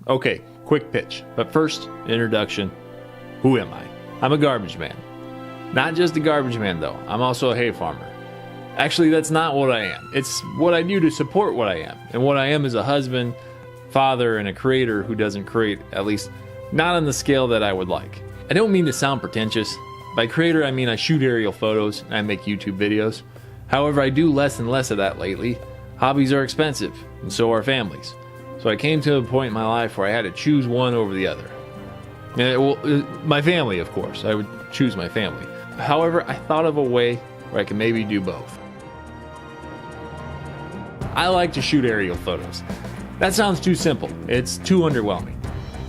Okay, quick pitch. But first, introduction. Who am I? I'm a garbage man. Not just a garbage man though, I'm also a hay farmer. Actually, that's not what I am. It's what I do to support what I am. And what I am is a husband, father, and a creator who doesn't create, at least not on the scale that I would like. I don't mean to sound pretentious. By creator, I mean I shoot aerial photos and I make YouTube videos. However, I do less and less of that lately. Hobbies are expensive, and so are families. So I came to a point in my life where I had to choose one over the other. My family, of course. I would choose my family. However, I thought of a way where I could maybe do both. I like to shoot aerial photos. That sounds too simple. It's too underwhelming.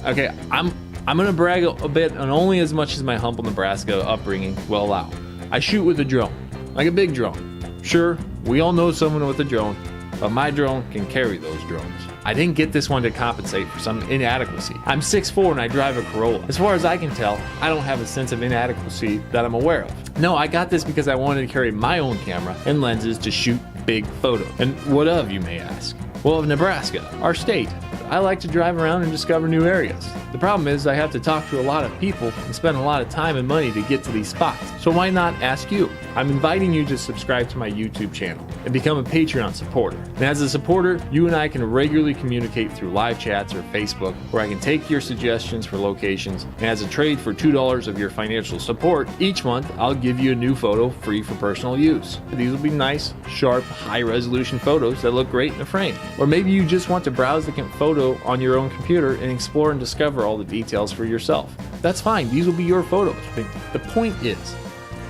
Okay, I'm gonna brag a bit, and only as much as my humble Nebraska upbringing will allow. I shoot with a drone, like a big drone. Sure, we all know someone with a drone, but my drone can carry those drones. I didn't get this one to compensate for some inadequacy. I'm 6'4" and I drive a Corolla. As far as I can tell, I don't have a sense of inadequacy that I'm aware of. No, I got this because I wanted to carry my own camera and lenses to shoot big photos. And what of, you may ask? Well, of Nebraska, our state. I like to drive around and discover new areas. The problem is I have to talk to a lot of people and spend a lot of time and money to get to these spots. So why not ask you? I'm inviting you to subscribe to my YouTube channel and become a Patreon supporter. And as a supporter, you and I can regularly communicate through live chats or Facebook, where I can take your suggestions for locations. And as a trade for $2 of your financial support, each month I'll give you a new photo free for personal use. These will be nice, sharp, high-resolution photos that look great in a frame. Or maybe you just want to browse the photo on your own computer and explore and discover all the details for yourself. That's fine, these will be your photos. But the point is,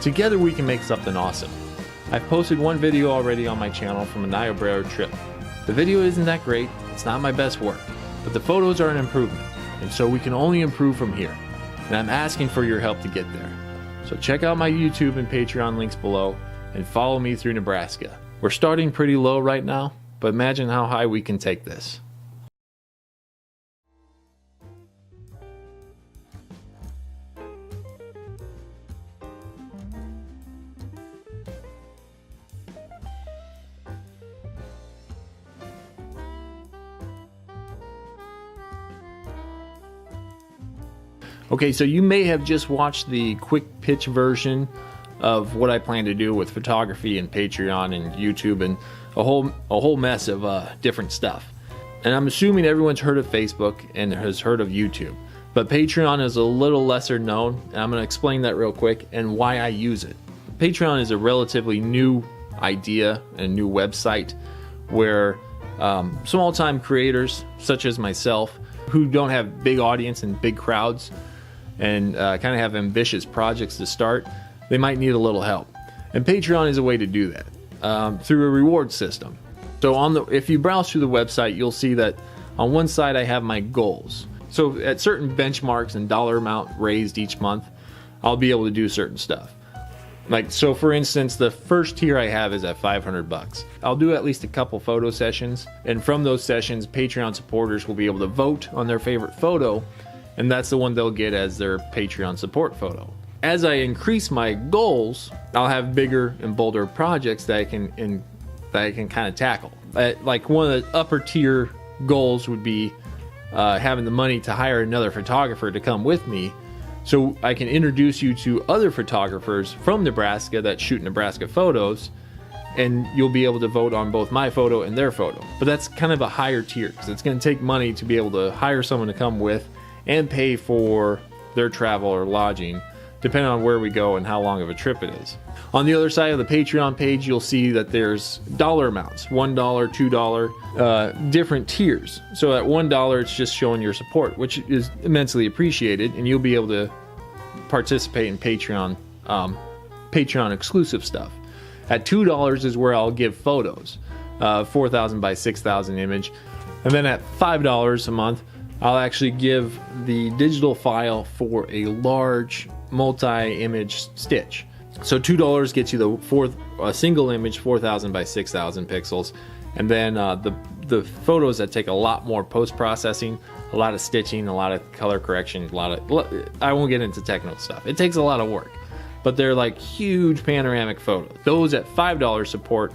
together we can make something awesome. I've posted one video already on my channel from a Niobrara trip. The video isn't that great, it's not my best work, but the photos are an improvement, and so we can only improve from here. And I'm asking for your help to get there. So check out my YouTube and Patreon links below, and follow me through Nebraska. We're starting pretty low right now, but imagine how high we can take this. Okay, so you may have just watched the quick pitch version of what I plan to do with photography and Patreon and YouTube and a whole mess of different stuff. And I'm assuming everyone's heard of Facebook and has heard of YouTube, but Patreon is a little lesser known, and I'm going to explain that real quick and why I use it. Patreon is a relatively new idea and new website where small-time creators such as myself, who don't have big audience and big crowds and kind of have ambitious projects to start, they might need a little help. And Patreon is a way to do that through a reward system. So if you browse through the website, you'll see that on one side I have my goals. So at certain benchmarks and dollar amount raised each month, I'll be able to do certain stuff. So for instance, the first tier I have is at $500. I'll do at least a couple photo sessions, and from those sessions, Patreon supporters will be able to vote on their favorite photo, and that's the one they'll get as their Patreon support photo. As I increase my goals, I'll have bigger and bolder projects that I can kind of tackle. Like one of the upper tier goals would be having the money to hire another photographer to come with me, so I can introduce you to other photographers from Nebraska that shoot Nebraska photos, and you'll be able to vote on both my photo and their photo. But that's kind of a higher tier, because it's going to take money to be able to hire someone to come with and pay for their travel or lodging, depending on where we go and how long of a trip it is. On the other side of the Patreon page, you'll see that there's dollar amounts, $1, $2, different tiers. So at $1, it's just showing your support, which is immensely appreciated, and you'll be able to participate in Patreon exclusive stuff. At $2 is where I'll give photos, 4,000 by 6,000 image. And then at $5 a month, I'll actually give the digital file for a large multi-image stitch. So $2 gets you a single image, 4,000 by 6,000 pixels, and then the photos that take a lot more post-processing, a lot of stitching, a lot of color correction, I won't get into technical stuff. It takes a lot of work, but they're like huge panoramic photos. Those at $5 support,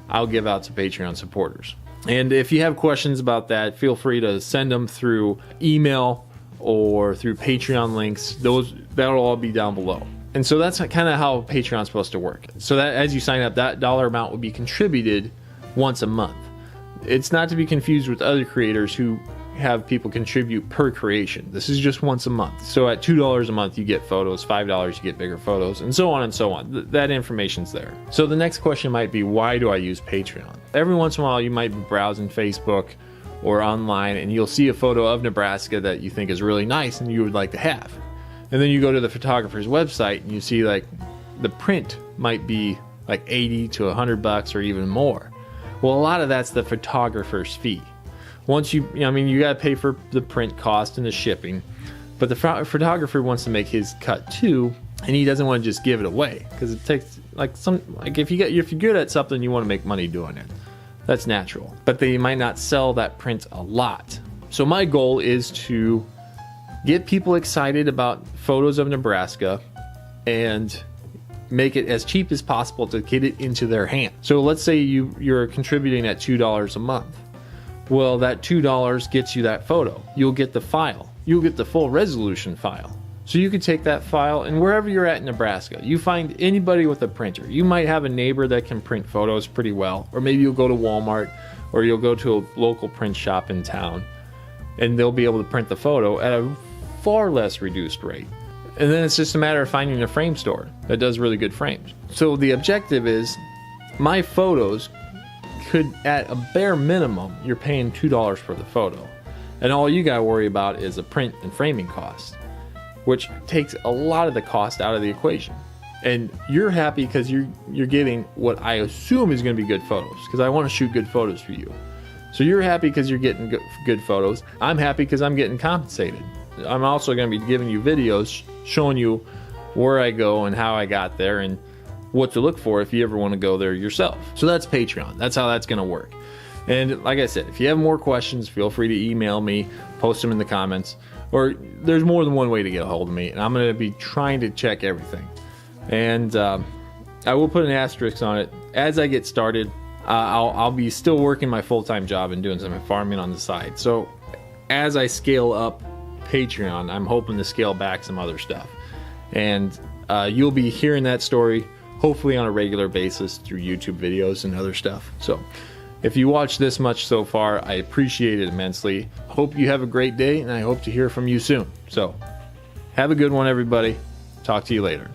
I'll give out to Patreon supporters. And if you have questions about that, feel free to send them through email or through Patreon links. That'll all be down below. And so that's kind of how Patreon's supposed to work. So that as you sign up, that dollar amount will be contributed once a month. It's not to be confused with other creators who have people contribute per creation. This is just once a month. So at $2 a month, you get photos, $5 you get bigger photos, and so on and so on. That information's there. So the next question might be, why do I use Patreon? Every once in a while, you might be browsing Facebook or online, and you'll see a photo of Nebraska that you think is really nice and you would like to have. And then you go to the photographer's website and you see like the print might be like 80 to $100 or even more. Well, a lot of that's the photographer's fee. Once you got to pay for the print cost and the shipping, but the photographer wants to make his cut too, and he doesn't want to just give it away because it takes if you're good at something, you want to make money doing it. That's natural, but they might not sell that print a lot. So my goal is to get people excited about photos of Nebraska and make it as cheap as possible to get it into their hand. So let's say you're contributing at $2 a month. Well, that $2 gets you that photo. You'll get the file. You'll get the full resolution file. So you can take that file, and wherever you're at in Nebraska, you find anybody with a printer. You might have a neighbor that can print photos pretty well, or maybe you'll go to Walmart, or you'll go to a local print shop in town, and they'll be able to print the photo at a far less reduced rate. And then it's just a matter of finding a frame store that does really good frames. So the objective is, my photos could, at a bare minimum, you're paying $2 for the photo, and all you gotta worry about is a print and framing cost, which takes a lot of the cost out of the equation. And you're happy because you're getting what I assume is going to be good photos, because I want to shoot good photos for you. So you're happy because you're getting good photos. I'm happy because I'm getting compensated. I'm also going to be giving you videos showing you where I go and how I got there and what to look for if you ever want to go there yourself. So that's Patreon. That's how that's going to work. And like I said, if you have more questions, feel free to email me, post them in the comments, or there's more than one way to get a hold of me, and I'm going to be trying to check everything. And I will put an asterisk on it. As I get started, I'll be still working my full-time job and doing some farming on the side. So as I scale up Patreon, I'm hoping to scale back some other stuff. And you'll be hearing that story hopefully on a regular basis through YouTube videos and other stuff. So if you watch this much so far, I appreciate it immensely. Hope you have a great day, and I hope to hear from you soon. So have a good one, everybody. Talk to you later.